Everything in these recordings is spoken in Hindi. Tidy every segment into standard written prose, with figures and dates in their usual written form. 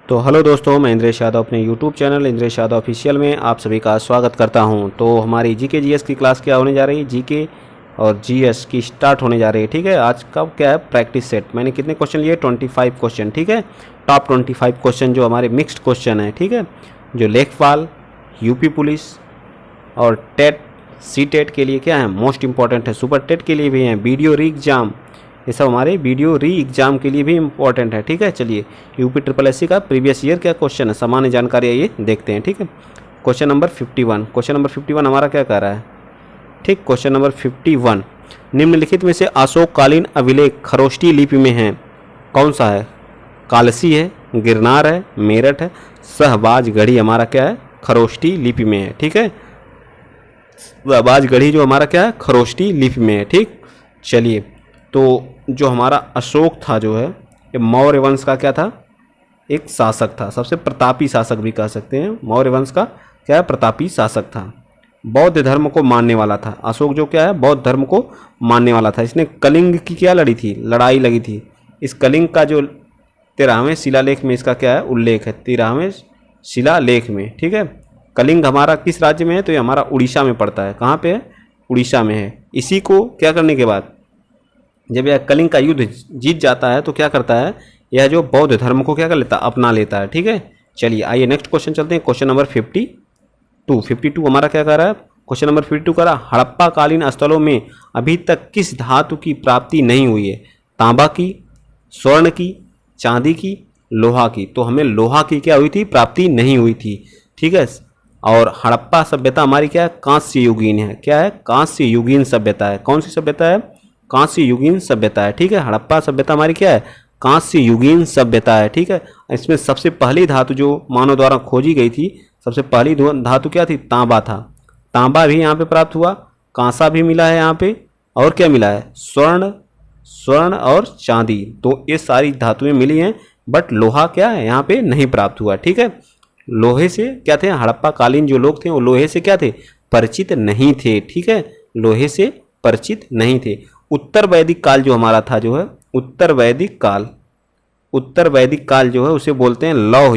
तो हेलो दोस्तों, मैं इंद्रेश यादव अपने YouTube channel Indresh Yadav official में आप सभी का स्वागत करता हूं। तो हमारी जीके जीएस की क्लास क्या होने जा रही है, जीके और जीएस की स्टार्ट होने जा रही है। ठीक है, आज का क्या है, प्रैक्टिस सेट। मैंने कितने क्वेश्चन लिए, 25 क्वेश्चन। ठीक है, टॉप 25 क्वेश्चन जो हमारे मिक्स्ड क्वेश्चन है। ठीक है, जो लेखपाल, यूपी पुलिस और टेट सी टेट के लिए क्या है, मोस्ट इंपॉर्टेंट है। सुपर टेट के लिए भी है, वीडियो री एग्जाम, ये सब हमारे वीडियो री एग्जाम के लिए भी इंपॉर्टेंट है। ठीक है, चलिए यूपी ट्रिपल एस सी का प्रीवियस ईयर क्या क्वेश्चन है, सामान्य जानकारी है, ये देखते हैं। ठीक है, क्वेश्चन नंबर 51। क्वेश्चन नंबर 51 हमारा क्या कह रहा है, ठीक, क्वेश्चन नंबर 51, निम्नलिखित में से अशोककालीन अभिलेख खरोष्टी लिपि में है, कौन सा है? कालसी है, गिरनार है, मेरठ है, सहबाजगढ़ी हमारा क्या है, खरोष्टी लिपि में है। ठीक है, सहबाजगढ़ी जो हमारा क्या है, खरोष्टी लिपि में है। ठीक, चलिए, तो जो हमारा अशोक था जो है, ये मौर्य वंश का क्या था, एक शासक था, सबसे प्रतापी शासक भी कह सकते हैं। मौर्य वंश का क्या है, प्रतापी शासक था, बौद्ध धर्म को मानने वाला था। अशोक जो क्या है, बौद्ध धर्म को मानने वाला था। इसने कलिंग की क्या लड़ी थी, लड़ाई लगी थी। इस कलिंग का जो 13वें शिलालेख में इसका क्या है, उल्लेख है, 13वें शिलालेख में। ठीक है, कलिंग हमारा किस राज्य में है, तो ये हमारा उड़ीसा में पड़ता है। कहाँ पे है, उड़ीसा में है। इसी को क्या करने के बाद, जब यह कलिंग का युद्ध जीत जाता है तो क्या करता है, यह जो बौद्ध धर्म को क्या कर लेता है, अपना लेता है। ठीक है, चलिए आइए नेक्स्ट क्वेश्चन चलते हैं। क्वेश्चन नंबर 52 हमारा क्या कर रहा है, क्वेश्चन नंबर 52 कर रहा है, हड़प्पा कालीन स्थलों में अभी तक किस धातु की प्राप्ति नहीं हुई है? तांबा की, स्वर्ण की, चांदी की, लोहा की। तो हमें लोहा की क्या हुई थी, प्राप्ति नहीं हुई थी। ठीक है, और हड़प्पा सभ्यता हमारी क्या है, कांस्य युगीन है। क्या है, कांस्य युगीन सभ्यता है। कौन सी सभ्यता है, कांस्य युगीन सभ्यता है। ठीक है, हड़प्पा सभ्यता हमारी क्या है, कांस्य युगीन सभ्यता है। ठीक है, इसमें सबसे पहली धातु जो मानव द्वारा खोजी गई थी, सबसे पहली धातु क्या थी, तांबा था। तांबा भी यहाँ पे प्राप्त हुआ, कांसा भी मिला है यहाँ पे, और क्या मिला है, स्वर्ण और चांदी। तो ये सारी धातुएं मिली हैं, बट लोहा क्या है, यहाँ पे नहीं प्राप्त हुआ। ठीक है, लोहे से क्या थे, हड़प्पा कालीन जो लोग थे वो लोहे से क्या थे, परिचित नहीं थे। ठीक है, लोहे से परिचित नहीं थे। उत्तर वैदिक काल जो हमारा था जो है, उत्तर वैदिक काल जो है उसे बोलते हैं लौह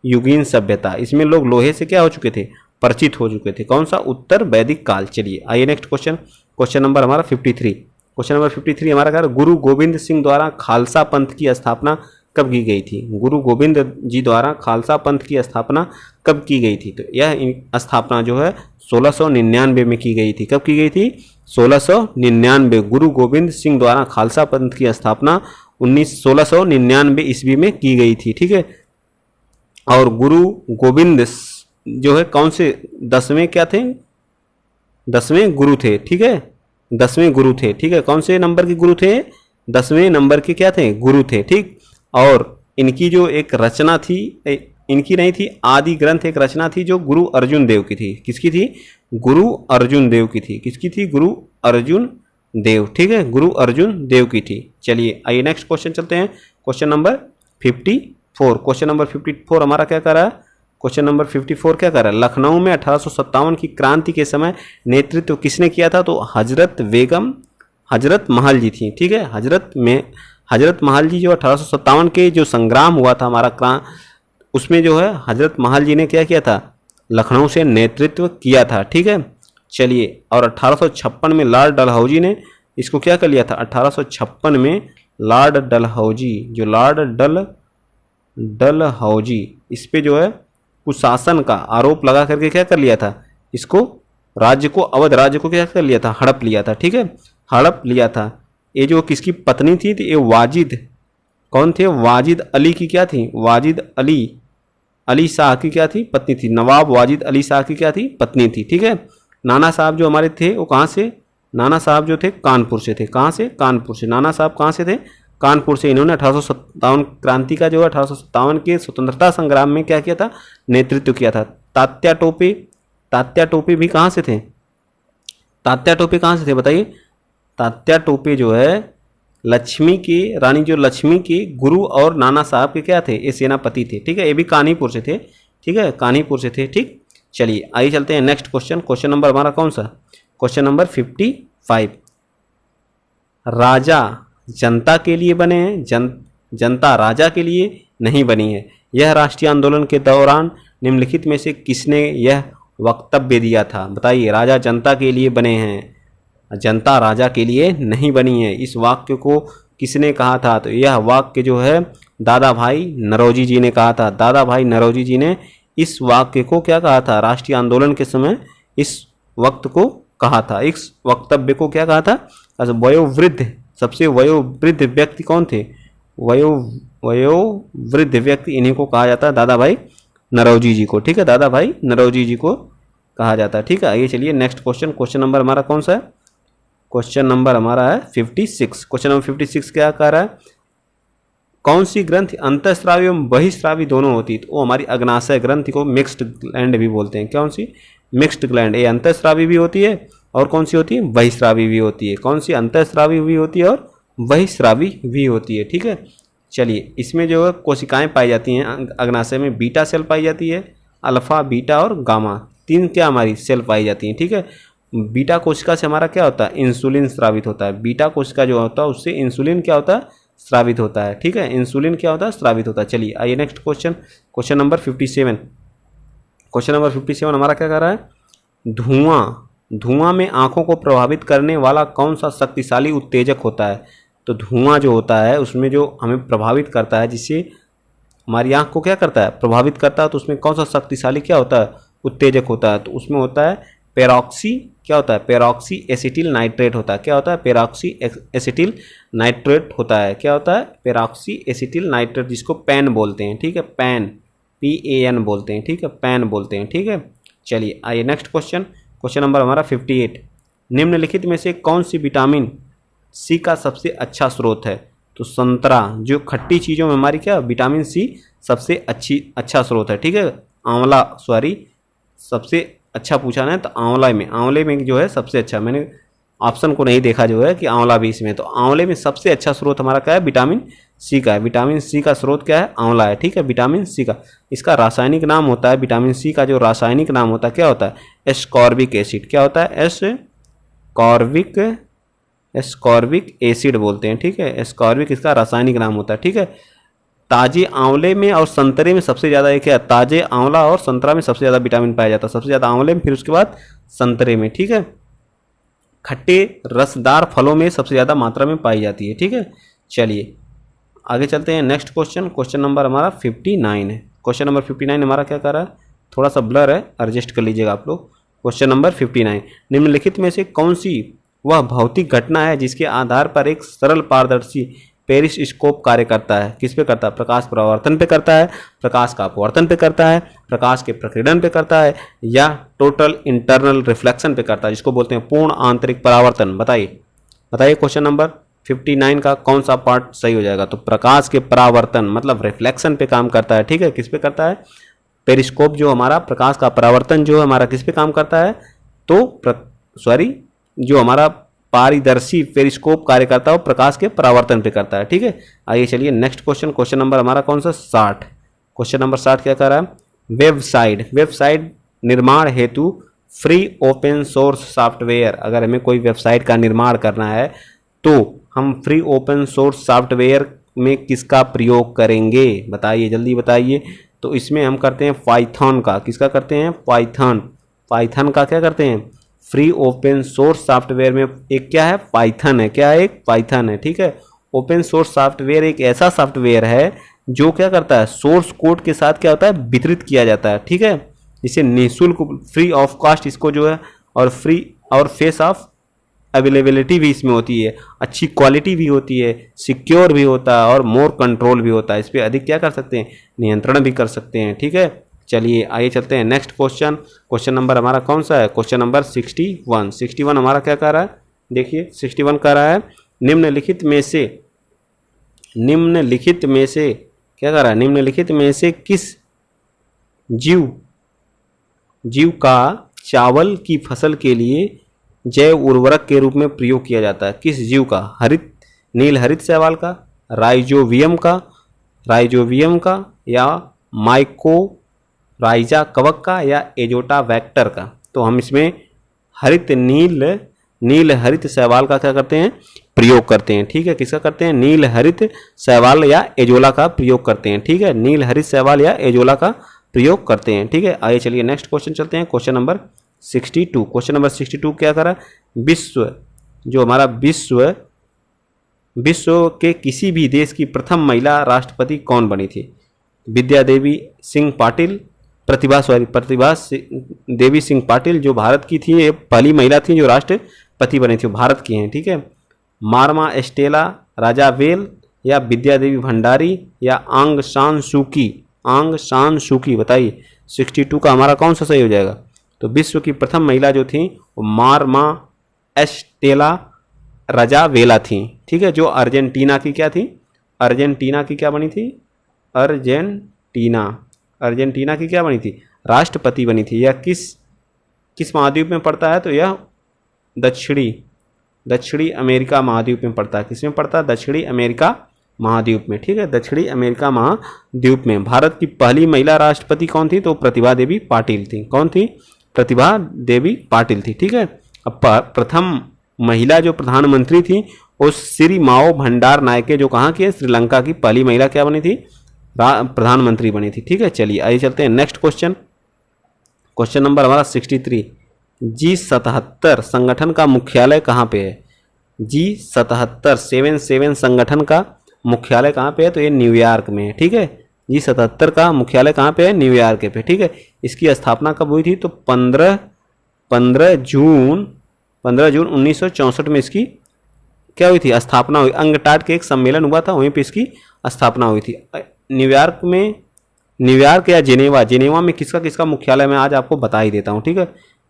युगीन सभ्यता। इसमें लोग लोहे से क्या हो चुके थे, परिचित हो चुके थे। कौन सा, उत्तर वैदिक काल। चलिए आइए नेक्स्ट क्वेश्चन, क्वेश्चन नंबर हमारा 53। क्वेश्चन नंबर 53 हमारा क्या, गुरु गोविंद सिंह द्वारा खालसा पंथ की स्थापना कब की गई थी? गुरु गोविंद जी द्वारा खालसा पंथ की स्थापना कब की गई थी? तो यह स्थापना जो है 1699 में की गई थी। कब की गई थी, 1699। गुरु गोविंद सिंह द्वारा खालसा पंथ की स्थापना 1699 ईस्वी में की गई थी। ठीक है, और गुरु गोविंद जो है कौन से 10वें क्या थे, 10वें गुरु थे। ठीक है, 10वें गुरु थे। ठीक है, कौन से नंबर के गुरु थे, 10वें नंबर के क्या थे, गुरु थे। ठीक, और इनकी जो एक रचना थी, इनकी नहीं थी, आदि ग्रंथ एक रचना थी जो गुरु अर्जुन देव की थी। किसकी थी, गुरु अर्जुन देव की थी। किसकी थी, गुरु अर्जुन देव। ठीक है, गुरु अर्जुन देव की थी। चलिए आइए नेक्स्ट क्वेश्चन चलते हैं, क्वेश्चन नंबर 54। क्वेश्चन नंबर 54 हमारा क्या कर रहा है, क्वेश्चन नंबर 54 क्या कर रहा है, लखनऊ में 1857 की क्रांति के समय नेतृत्व किसने किया था? तो हजरत महल जी थी। ठीक है, हजरत महल जी जो 1857 के जो संग्राम हुआ था हमारा उसमें जो है हजरत महल जी ने क्या किया था, लखनऊ से नेतृत्व किया था। ठीक है, चलिए, और 1856 में लॉर्ड डलहौजी ने इसको क्या कर लिया था, 1856 में लॉर्ड डलहौजी, जो लॉर्ड डलहौजी इस पे जो है कुशासन का आरोप लगा करके क्या कर लिया था, इसको राज्य को, अवध राज्य को क्या कर लिया था, हड़प लिया था। ठीक है, हड़प लिया था। ये जो किसकी पत्नी थी, तो ये वाजिद, कौन थे, वाजिद अली की क्या थी, वाजिद अली शाह की क्या थी, पत्नी थी। नवाब वाजिद अली शाह की क्या थी, पत्नी थी। ठीक है, नाना साहब जो हमारे थे वो कहाँ से, नाना साहब जो थे कानपुर से थे। कहाँ से, कानपुर से। नाना साहब कहाँ से थे, कानपुर से। इन्होंने 1857 क्रांति का जो है 1857 के स्वतंत्रता संग्राम में क्या किया था, नेतृत्व किया था। तात्या टोपे भी कहाँ से थे, तात्या टोपे कहाँ से थे बताइए। तात्या टोपे जो है लक्ष्मी की रानी, जो लक्ष्मी के गुरु और नाना साहब के क्या थे, ये सेनापति थे। ठीक है, ये भी कानपुर से थे। ठीक है, कानपुर से थे। ठीक, चलिए आइए चलते हैं नेक्स्ट क्वेश्चन। क्वेश्चन नंबर हमारा कौन सा, क्वेश्चन नंबर 55। राजा जनता के लिए बने हैं, जनता राजा के लिए नहीं बनी है। यह राष्ट्रीय आंदोलन के दौरान निम्नलिखित में से किसने यह वक्तव्य दिया था? बताइए। राजा जनता के लिए बने हैं, जनता राजा के लिए नहीं बनी है। इस वाक्य को किसने कहा था? तो यह वाक्य जो है दादा भाई नरौजी जी ने कहा था। दादा भाई नरौजी जी ने इस वाक्य को क्या कहा था? राष्ट्रीय आंदोलन के समय इस वक्त को कहा था, इस वक्तव्य को क्या कहा था? वयोवृद्ध, सबसे वयोवृद्ध व्यक्ति कौन थे? वयोवृद्ध व्यक्ति, इन्हीं को कहा जाता है दादा भाई नरौजी जी को। ठीक है, दादा भाई नरौजी जी को कहा जाता है। ठीक है, आइए चलिए नेक्स्ट क्वेश्चन। क्वेश्चन नंबर हमारा कौन सा है? क्वेश्चन नंबर हमारा है 56। क्वेश्चन नंबर 56 क्या कह रहा है? कौन सी ग्रंथि अंतःस्रावी एवं बहिस्रावी दोनों होती है? तो वो हमारी अग्नाशय ग्रंथि को मिक्स्ड ग्लैंड भी बोलते हैं। कौन सी? Mixed gland. ये अंतःस्रावी भी होती है और कौन सी होती है? बहिस्रावी भी होती है। कौन सी? अंतःस्रावी भी होती है और बहिस्रावी भी होती है। ठीक है, चलिए इसमें जो है कोशिकाएं पाई जाती हैं अग्नाशय में, बीटा सेल पाई जाती है, अल्फा, बीटा और गामा, तीन क्या हमारी सेल पाई जाती हैं। ठीक है, बीटा कोशिका से हमारा क्या होता है? इंसुलिन स्रावित होता है। बीटा कोशिका जो होता है उससे इंसुलिन क्या होता है? स्रावित होता है। ठीक है, इंसुलिन क्या होता है? स्रावित होता है। चलिए आइए next question, question number 57। Question number 57 हमारा क्या कर रहा है? धुआं में आंखों को प्रभावित करने वाला कौन सा शक्तिशाली उत्तेजक होता है? तो धुआं जो होता है उसमें जो हमें प्रभावित करता है, जिससे हमारी आंख को क्या करता है? प्रभावित करता है, तो उसमें कौन सा शक्तिशाली क्या होता है? उत्तेजक होता है। तो उसमें होता है पेरॉक्सी, क्या होता है? पेरॉक्सी एसिटिल नाइट्रेट होता है। क्या होता है? पेरॉक्सी एसिटिल नाइट्रेट होता है। क्या होता है? पेरॉक्सी एसिटिल नाइट्रेट, जिसको पैन बोलते हैं। ठीक है, पैन, PAN बोलते हैं। ठीक है, पैन बोलते हैं। ठीक है, चलिए आइए नेक्स्ट क्वेश्चन। क्वेश्चन नंबर हमारा 58। निम्नलिखित में से कौन सी विटामिन सी का सबसे अच्छा स्रोत है? तो संतरा, जो खट्टी चीज़ों में हमारी क्या विटामिन सी सबसे अच्छा स्रोत है। ठीक है, आंवला, सॉरी सबसे अच्छा पूछा ना, तो आंवले में जो है सबसे अच्छा, मैंने ऑप्शन को नहीं देखा जो है कि आंवला भी इसमें, तो आंवले में सबसे अच्छा स्रोत हमारा क्या है? विटामिन सी का है। विटामिन सी का स्रोत क्या है? आंवला है। ठीक है, विटामिन सी का, इसका रासायनिक नाम होता है, विटामिन सी का जो रासायनिक नाम होता है क्या होता है? Ascorbic acid. क्या होता है? एस्कॉर्बिक एसिड बोलते हैं। ठीक है, एस्कॉर्बिक इसका रासायनिक नाम होता है। ठीक है, ताजे आंवले में और संतरे में सबसे ज़्यादा एक है, ताजे आंवला और संतरा में सबसे ज़्यादा विटामिन पाया जाता है। सबसे ज़्यादा आंवले में, फिर उसके बाद संतरे में। ठीक है, खट्टे रसदार फलों में सबसे ज़्यादा मात्रा में पाई जाती है। ठीक है, चलिए आगे चलते हैं नेक्स्ट क्वेश्चन। क्वेश्चन नंबर हमारा 59 है। क्वेश्चन नंबर 59 हमारा क्या कर रहा है? थोड़ा सा ब्लर है, एडजस्ट कर लीजिएगा आप लोग। क्वेश्चन नंबर 59, निम्नलिखित में से कौन सी वह भौतिक घटना है जिसके आधार पर एक सरल पारदर्शी पेरिस्कोप कार्य करता है? किस पे करता है? प्रकाश परावर्तन पे करता है, प्रकाश का अपवर्तन पे करता है, प्रकाश के प्रकीर्णन पे करता है, या टोटल इंटरनल रिफ्लेक्शन पे करता है, जिसको बोलते हैं पूर्ण आंतरिक परावर्तन? बताइए क्वेश्चन नंबर 59 का कौन सा पार्ट सही हो जाएगा? तो प्रकाश के परावर्तन मतलब रिफ्लेक्शन पे काम करता है। ठीक है, किस पे करता है? पेरिस्कोप जो हमारा प्रकाश का परावर्तन जो हमारा किस पे काम करता है? तो जो हमारा पारदर्शी पेरिस्कोप कार्य करता है वो प्रकाश के परावर्तन पे करता है। ठीक है, आइए चलिए नेक्स्ट क्वेश्चन। क्वेश्चन नंबर हमारा कौन सा? 60। क्वेश्चन नंबर 60 क्या कर रहा है? वेबसाइट निर्माण हेतु फ्री ओपन सोर्स सॉफ्टवेयर, अगर हमें कोई वेबसाइट का निर्माण करना है तो हम फ्री ओपन सोर्स सॉफ्टवेयर में किसका प्रयोग करेंगे? बताइए, जल्दी बताइए। तो इसमें हम करते हैं पाइथन का। किसका करते हैं? पाइथन का क्या करते हैं? फ्री ओपन सोर्स सॉफ्टवेयर में एक क्या है? पाइथन है। क्या है? एक पाइथन है। ठीक है, ओपन सोर्स सॉफ्टवेयर एक ऐसा सॉफ्टवेयर है जो क्या करता है? सोर्स कोड के साथ क्या होता है? वितरित किया जाता है। ठीक है, इसे निःशुल्क, फ्री ऑफ कॉस्ट इसको जो है, और फ्री और फेस ऑफ अवेलेबिलिटी भी इसमें होती है, अच्छी क्वालिटी भी होती है, सिक्योर भी होता है और मोर कंट्रोल भी होता है। इस पर अधिक क्या कर सकते हैं? नियंत्रण भी कर सकते हैं। ठीक है, चलिए आइए चलते हैं नेक्स्ट क्वेश्चन। क्वेश्चन नंबर हमारा कौन सा है? क्वेश्चन नंबर 61 हमारा क्या कर रहा है? देखिए 61 कर रहा है, निम्नलिखित में से क्या कर रहा है? निम्नलिखित में से किस जीव का चावल की फसल के लिए जैव उर्वरक के रूप में प्रयोग किया जाता है? किस जीव का? नील हरित शैवाल का, राइजोवियम का, या माइकोराइजा कवक का, या एजोटा वैक्टर का? तो हम इसमें हरित नील नील हरित शैवाल का क्या करते हैं, प्रयोग करते हैं। ठीक है, किसका करते हैं, नील हरित शैवाल या एजोला का प्रयोग करते हैं। ठीक है, नील हरित शैवाल या एजोला का प्रयोग करते हैं। ठीक है, आइए चलिए नेक्स्ट क्वेश्चन चलते हैं, क्वेश्चन नंबर 62। क्वेश्चन नंबर 62 क्या करा, विश्व जो हमारा विश्व के किसी भी देश की प्रथम महिला राष्ट्रपति कौन बनी थी? विद्या देवी सिंह पाटिल, प्रतिभा देवी सिंह पाटिल जो भारत की थी, ये पहली महिला थी जो राष्ट्रपति बनी थी, भारत की हैं। ठीक है, मारमा एस्टेला राजावेल या विद्या देवी भंडारी या आंग सान सूकी, बताइए 62 का हमारा कौन सा सही हो जाएगा? तो विश्व की प्रथम महिला जो थी वो मारमा एस्टेला राजावेला थी। ठीक है, जो अर्जेंटीना की क्या थी, अर्जेंटीना की क्या बनी थी, अर्जेंटीना की क्या बनी थी, राष्ट्रपति बनी थी। यह किस महाद्वीप में पड़ता है? तो यह दक्षिणी अमेरिका महाद्वीप में पड़ता है। किसमें पड़ता है? दक्षिणी अमेरिका महाद्वीप में। ठीक है, दक्षिणी अमेरिका महाद्वीप में। भारत की पहली महिला राष्ट्रपति कौन थी? तो प्रतिभा देवी पाटिल थी। कौन थी? प्रतिभा देवी पाटिल थी। ठीक है, अब प्रथम महिला जो प्रधानमंत्री थी वो श्री माओ भंडार नायके, जो कहाँ की है? श्रीलंका की पहली महिला क्या बनी थी? प्रधानमंत्री बनी थी। ठीक है, चलिए आइए चलते हैं नेक्स्ट क्वेश्चन। क्वेश्चन नंबर हमारा 63। G77 संगठन का मुख्यालय कहाँ पे है? G77 संगठन का मुख्यालय कहाँ पे है? तो ये न्यूयॉर्क में है। ठीक है, G77 का मुख्यालय कहाँ पे है? न्यूयॉर्क पे। ठीक है, इसकी स्थापना कब हुई थी? तो 15 जून 1964 में इसकी क्या हुई थी? स्थापना हुई। अंगटाट के एक सम्मेलन हुआ था, वहीं पे इसकी स्थापना हुई थी। न्यूयॉर्क या जेनेवा में किसका किसका मुख्यालय मैं आज आपको बता ही देता हूँ। ठीक है,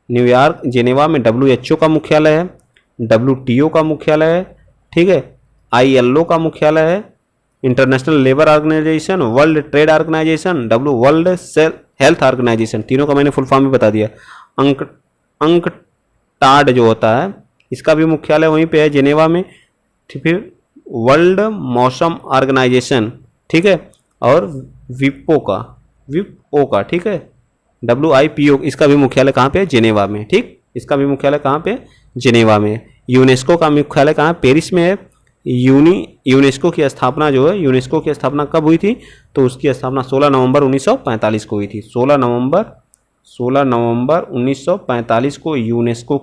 न्यूयॉर्क जेनेवा में WHO का मुख्यालय है, WTO का मुख्यालय है। ठीक है, ILO का मुख्यालय है, international labour organisation, world trade organisation, world health organisation, तीनों का मैंने फुल फॉर्म भी बता दिया। अंकटाड जो होता है इसका भी मुख्यालय वहीं पे है, जेनेवा में। फिर वर्ल्ड मौसम ऑर्गेनाइजेशन, ठीक है, और विपो का ठीक है, WIPO, इसका भी मुख्यालय कहाँ पे है? जेनेवा में। ठीक, इसका भी मुख्यालय कहाँ पे है? जेनेवा में। यूनेस्को का मुख्यालय कहाँ है? पेरिस में है। यूनेस्को की स्थापना जो है, यूनेस्को की स्थापना कब हुई थी? तो उसकी स्थापना 16 नवंबर 1945 को हुई थी। 16 नवंबर 1945 को यूनेस्को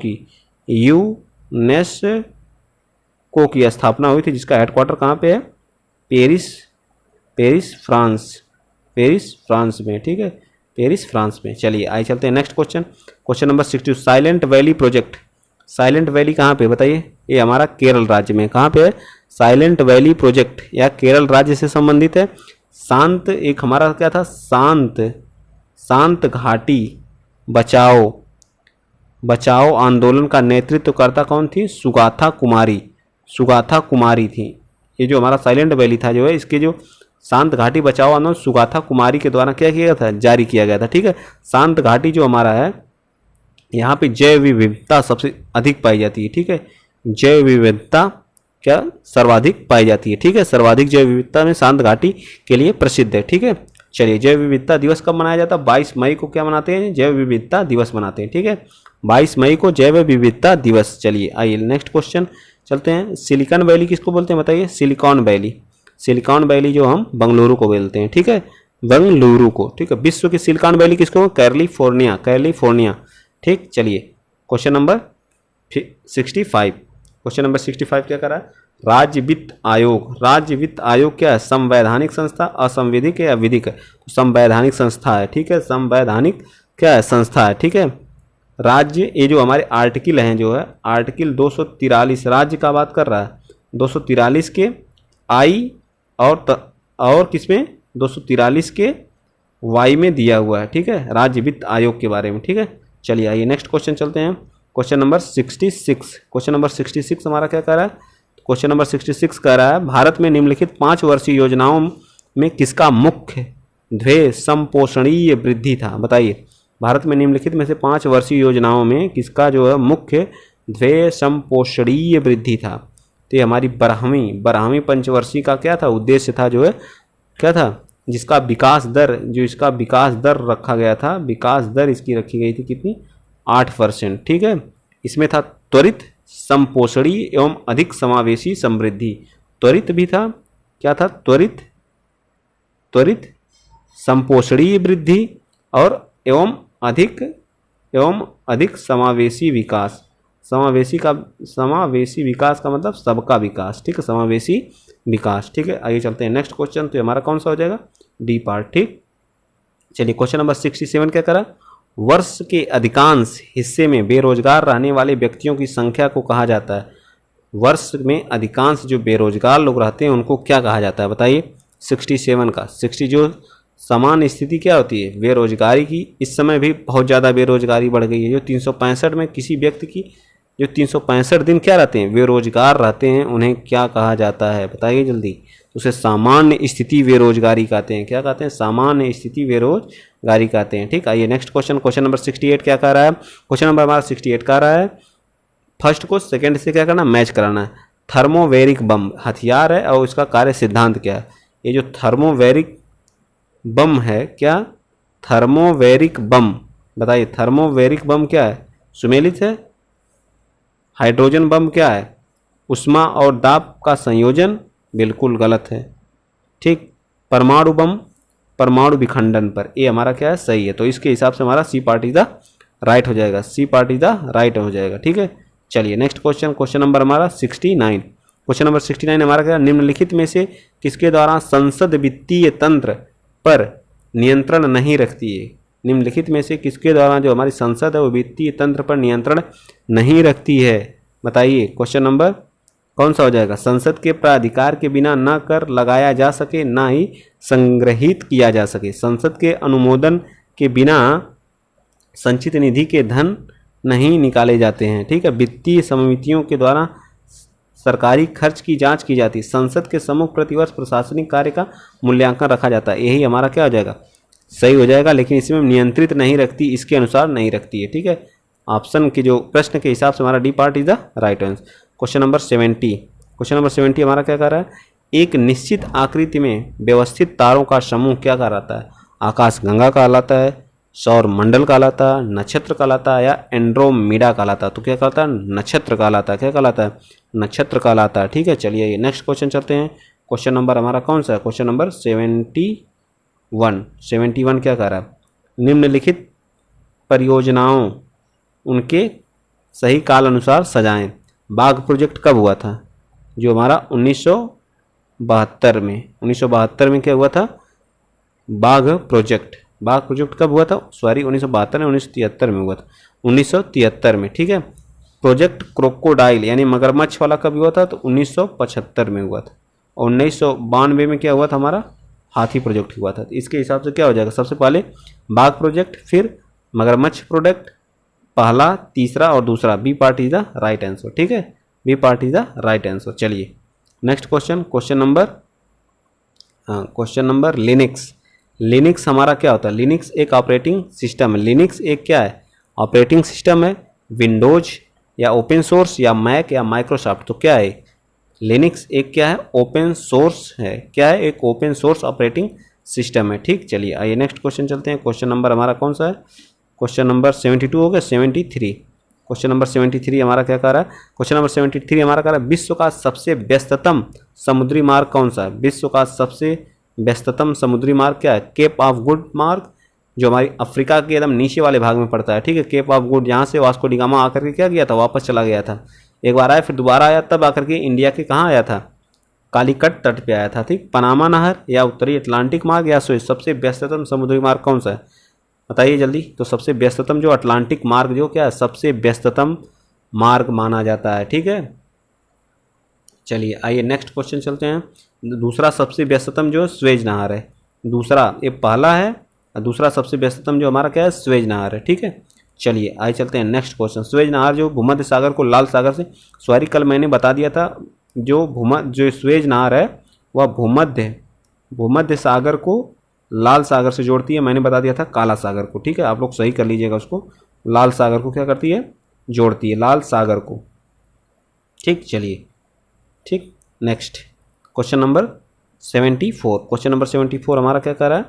की स्थापना हुई थी, जिसका हेडक्वार्टर कहाँ पे है? पेरिस फ्रांस में। ठीक है, पेरिस फ्रांस में। चलिए आइए चलते हैं next question. Question number 62। Silent valley project, silent valley कहाँ पे? बताइए, ये हमारा केरल राज्य में। कहाँ पे है? साइलेंट वैली प्रोजेक्ट या केरल राज्य से संबंधित है। शांत, एक हमारा क्या था? शांत घाटी बचाओ आंदोलन का नेतृत्वकर्ता कौन थी? सुगाथा कुमारी थी। ये जो हमारा साइलेंट वैली था जो है, इसके जो शांत घाटी बचाओ आंदोलन सुगाथा कुमारी के द्वारा क्या किया गया था? जारी किया गया था। ठीक है, शांत घाटी जो हमारा है, यहाँ पे जैव विविधता सबसे अधिक पाई जाती है। ठीक है, जैव विविधता क्या सर्वाधिक पाई जाती है। ठीक है, सर्वाधिक जैव विविधता में शांत घाटी के लिए प्रसिद्ध है। ठीक है, चलिए जैव विविधता दिवस कब मनाया जाता है? 22 मई को क्या मनाते हैं? जैव विविधता दिवस मनाते हैं। ठीक है, 22 मई को जैव विविधता दिवस। चलिए आइए नेक्स्ट क्वेश्चन चलते हैं। सिलिकॉन वैली किसको बोलते हैं? बताइए। सिलिकॉन वैली जो हम बंगलुरु को बोलते हैं। ठीक है, बंगलुरु को। ठीक है, विश्व की सिलिकॉन वैली किसको? कैलिफोर्निया। ठीक, चलिए क्वेश्चन नंबर 65। क्वेश्चन नंबर 65 क्या करा? राज्य वित्त आयोग क्या है? संवैधानिक संस्था, असंवैधिक या विधिक है? संवैधानिक संस्था है। ठीक है, संवैधानिक क्या है? संस्था है। ठीक है, राज्य, ये जो हमारे आर्टिकल हैं जो है, आर्टिकल 243 राज्य का बात कर रहा है। 243 के आई और किसमें? 243 के वाई में दिया हुआ है। ठीक है, राज्य वित्त आयोग के बारे में। ठीक है, चलिए आइए नेक्स्ट क्वेश्चन चलते हैं। Question number 66। क्वेश्चन नंबर 66 हमारा क्या कह रहा है? क्वेश्चन नंबर 66 कह रहा है, भारत में निम्नलिखित 5 वर्षीय योजनाओं में किसका मुख्य ध्येय संपोषणीय वृद्धि था? बताइए, भारत में निम्नलिखित में से 5 वर्षीय योजनाओं में किसका जो है मुख्य ध्येय संपोषणीय वृद्धि था? तो ये हमारी 12वीं पंचवर्षीय का क्या था? उद्देश्य था जो है, क्या था? जिसका विकास दर रखा गया था, विकास दर इसकी रखी गई थी कितनी? 8%। ठीक है, इसमें था त्वरित संपोषणी एवं अधिक समावेशी समृद्धि। त्वरित भी था, क्या था? त्वरित, त्वरित संपोषणीय वृद्धि और एवं अधिक समावेशी विकास। समावेशी विकास का मतलब सबका विकास, ठीक है, समावेशी विकास, ठीक है। आइए चलते हैं नेक्स्ट क्वेश्चन। तो हमारा कौन सा हो जाएगा? डी पार्ट, ठीक। चलिए क्वेश्चन नंबर 67 क्या करा? वर्ष के अधिकांश हिस्से में बेरोजगार रहने वाले व्यक्तियों की संख्या को कहा जाता है। वर्ष में अधिकांश जो बेरोजगार लोग रहते हैं उनको क्या कहा जाता है बताइए? 67 का 60 जो सामान्य स्थिति क्या होती है? बेरोजगारी की। इस समय भी बहुत ज़्यादा बेरोजगारी बढ़ गई है। जो 365 में किसी व्यक्ति की जो 365 दिन क्या रहते हैं? बेरोजगार रहते हैं, उन्हें क्या कहा जाता है बताइए जल्दी? उसे सामान्य स्थिति बेरोजगारी कहते हैं। क्या कहते हैं? सामान्य स्थिति बेरोजगारी कहते हैं, ठीक। आइए नेक्स्ट क्वेश्चन। क्वेश्चन नंबर 68 क्या कह रहा है? क्वेश्चन नंबर हमारा 68 कह रहा है फर्स्ट को सेकंड से क्या करना? मैच कराना है। थर्मोवेरिक बम हथियार है और इसका कार्य सिद्धांत क्या है? ये जो थर्मोवेरिक बम है, क्या थर्मोवेरिक बम बताइए? थर्मोवेरिक बम क्या है? सुमेलित है। हाइड्रोजन बम क्या है? उष्मा और दाब का संयोजन, बिल्कुल गलत है, ठीक। परमाणु बम परमाणु विखंडन पर, ये हमारा क्या है? सही है। तो इसके हिसाब से हमारा C part is the right हो जाएगा, C part is the right हो जाएगा, ठीक है। चलिए नेक्स्ट क्वेश्चन। क्वेश्चन नंबर हमारा 69। क्वेश्चन नंबर 69 हमारा क्या? निम्नलिखित में से किसके द्वारा संसद वित्तीय तंत्र पर नियंत्रण नहीं रखती है? निम्नलिखित में से किसके द्वारा जो हमारी संसद है वो वित्तीय तंत्र पर नियंत्रण नहीं रखती है बताइए? क्वेश्चन नंबर कौन सा हो जाएगा? संसद के प्राधिकार के बिना न कर लगाया जा सके, ना ही संग्रहित किया जा सके। संसद के अनुमोदन के बिना संचित निधि के धन नहीं निकाले जाते हैं, ठीक है। वित्तीय समितियों के द्वारा सरकारी खर्च की जांच की जाती है। संसद के सम्मुख प्रतिवर्ष प्रशासनिक कार्य का मूल्यांकन रखा जाता है। यही हमारा क्या हो जाएगा? सही हो जाएगा। लेकिन इसमें नियंत्रित नहीं रखती, इसके अनुसार नहीं रखती है, ठीक है। ऑप्शन के जो प्रश्न के हिसाब से हमारा D part is the right answer. Question number 70। Question number 70 हमारा क्या कर रहा है? एक निश्चित आकृति में व्यवस्थित तारों का समूह क्या कहलाता है? आकाश गंगा कहलाता है, सौर मंडल कहलाता है, नक्षत्र कहलाता है या एंड्रोमीडा कहलाता है? तो क्या कहलाता है? नक्षत्र कहलाता है। क्या कहलाता है? नक्षत्र कहलाता है, ठीक है। चलिए ये नेक्स्ट क्वेश्चन चलते हैं। क्वेश्चन नंबर हमारा कौन सा है? क्वेश्चन नंबर 71 क्या कह रहा है? निम्नलिखित परियोजनाओं उनके सही काल अनुसार सजाएं। बाघ प्रोजेक्ट कब हुआ था? जो हमारा 1972 में 1972 में क्या हुआ था? बाघ प्रोजेक्ट कब हुआ था? सॉरी 1972 में 1973 में हुआ था, 1973 में, ठीक है। प्रोजेक्ट क्रोकोडाइल यानी मगरमच्छ वाला कब हुआ था? तो 1975 में हुआ था। और 1992 में क्या हुआ था? हमारा हाथी प्रोजेक्ट हुआ था। तो इसके हिसाब से क्या हो जाएगा? सबसे पहले बाघ प्रोजेक्ट, फिर मगरमच्छ प्रोजेक्ट, पहला, तीसरा और दूसरा। B part is the right answer, ठीक है। B part is the right answer. चलिए next question. Question number Linux हमारा क्या होता है? लिनक्स एक ऑपरेटिंग सिस्टम है। लिनक्स एक क्या है? ऑपरेटिंग सिस्टम है। विंडोज या ओपन सोर्स या मैक या माइक्रोसॉफ्ट, तो क्या है? लिनक्स एक क्या है? ओपन सोर्स है। क्या है? एक ओपन सोर्स ऑपरेटिंग सिस्टम है, ठीक। चलिए आइए नेक्स्ट क्वेश्चन चलते हैं। क्वेश्चन नंबर हमारा कौन सा है? क्वेश्चन नंबर 72 हो गया, 73। क्वेश्चन नंबर 73 हमारा क्या कह रहा है? क्वेश्चन नंबर 73 हमारा कह रहा है विश्व का सबसे व्यस्ततम समुद्री मार्ग कौन सा है? विश्व का सबसे व्यस्ततम समुद्री मार्ग क्या है? केप ऑफ गुड मार्ग, जो हमारी अफ्रीका के एकदम नीचे वाले भाग में पड़ता है, ठीक है। केप ऑफ गुड, यहाँ से वास्को डी गामा आकर के क्या किया था? वापस चला गया था। एक बार आया, फिर दोबारा आया, तब आकर के इंडिया के कहाँ आया था? कालीकट तट पे आया था, ठीक। पनामा नहर या उत्तरी अटलांटिक मार्ग या सुएज। सबसे व्यस्ततम समुद्री मार्ग कौन सा है बताइए जल्दी? तो सबसे व्यस्ततम जो अटलांटिक मार्ग जो क्या है? सबसे व्यस्ततम मार्ग माना जाता है, ठीक है। चलिए आइए नेक्स्ट क्वेश्चन चलते हैं। दूसरा सबसे व्यस्ततम जो स्वेज नहर है, दूसरा, ये पहला है, और दूसरा सबसे व्यस्ततम जो हमारा क्या है? स्वेज नहर है, ठीक है। चलिए आइए चलते हैं नेक्स्ट क्वेश्चन। स्वेज नहर जो भूमध्य सागर को लाल सागर से, सॉरी कल मैंने बता दिया था, जो स्वेज नहर है वह भूमध्य सागर को लाल सागर से जोड़ती है। मैंने बता दिया था काला सागर को, ठीक है। आप लोग सही कर लीजिएगा उसको। लाल सागर को क्या करती है? जोड़ती है, लाल सागर को, ठीक। चलिए ठीक, next question number 74। Question number 74 हमारा क्या कह रहा है?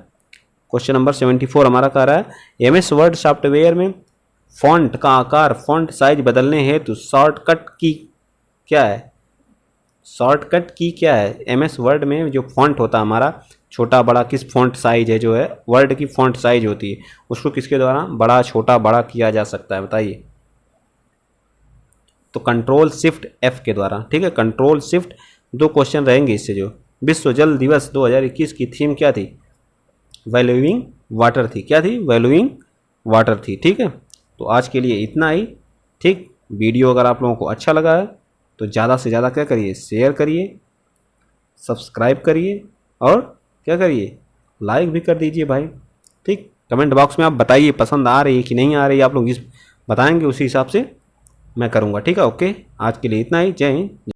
क्वेश्चन नंबर 74 हमारा कह रहा है एमएस वर्ड सॉफ्टवेयर में फॉन्ट का आकार, फॉन्ट साइज बदलने हेतु शॉर्टकट की क्या है? शॉर्टकट की क्या है? एमएस वर्ड में जो फॉन्ट होता है हमारा, छोटा बड़ा किस फॉन्ट साइज है जो है वर्ड की फॉन्ट साइज होती है, उसको किसके द्वारा बड़ा छोटा बड़ा किया जा सकता है बताइए? तो कंट्रोल शिफ्ट एफ के द्वारा। ठीक है, कंट्रोल शिफ्ट। 2 क्वेश्चन रहेंगे इससे। जो विश्व जल दिवस 2021 की थीम क्या थी? वैल्यूइंग वाटर थी। क्या थी? वैल्यूइंग वाटर थी। ठीक है, तो आज के लिए इतना ही। ठीक, वीडियो अगर आप लोगों को अच्छा लगा है तो ज़्यादा से ज़्यादा क्या करिए? शेयर करिए, सब्सक्राइब करिए और क्या करिए? लाइक भी कर दीजिए भाई। ठीक, कमेंट बॉक्स में आप बताइए पसंद आ रही है कि नहीं आ रही है। आप लोग जिस बताएंगे उसी हिसाब से मैं करूँगा। ठीक है, ओके, आज के लिए इतना ही। जय हिंद।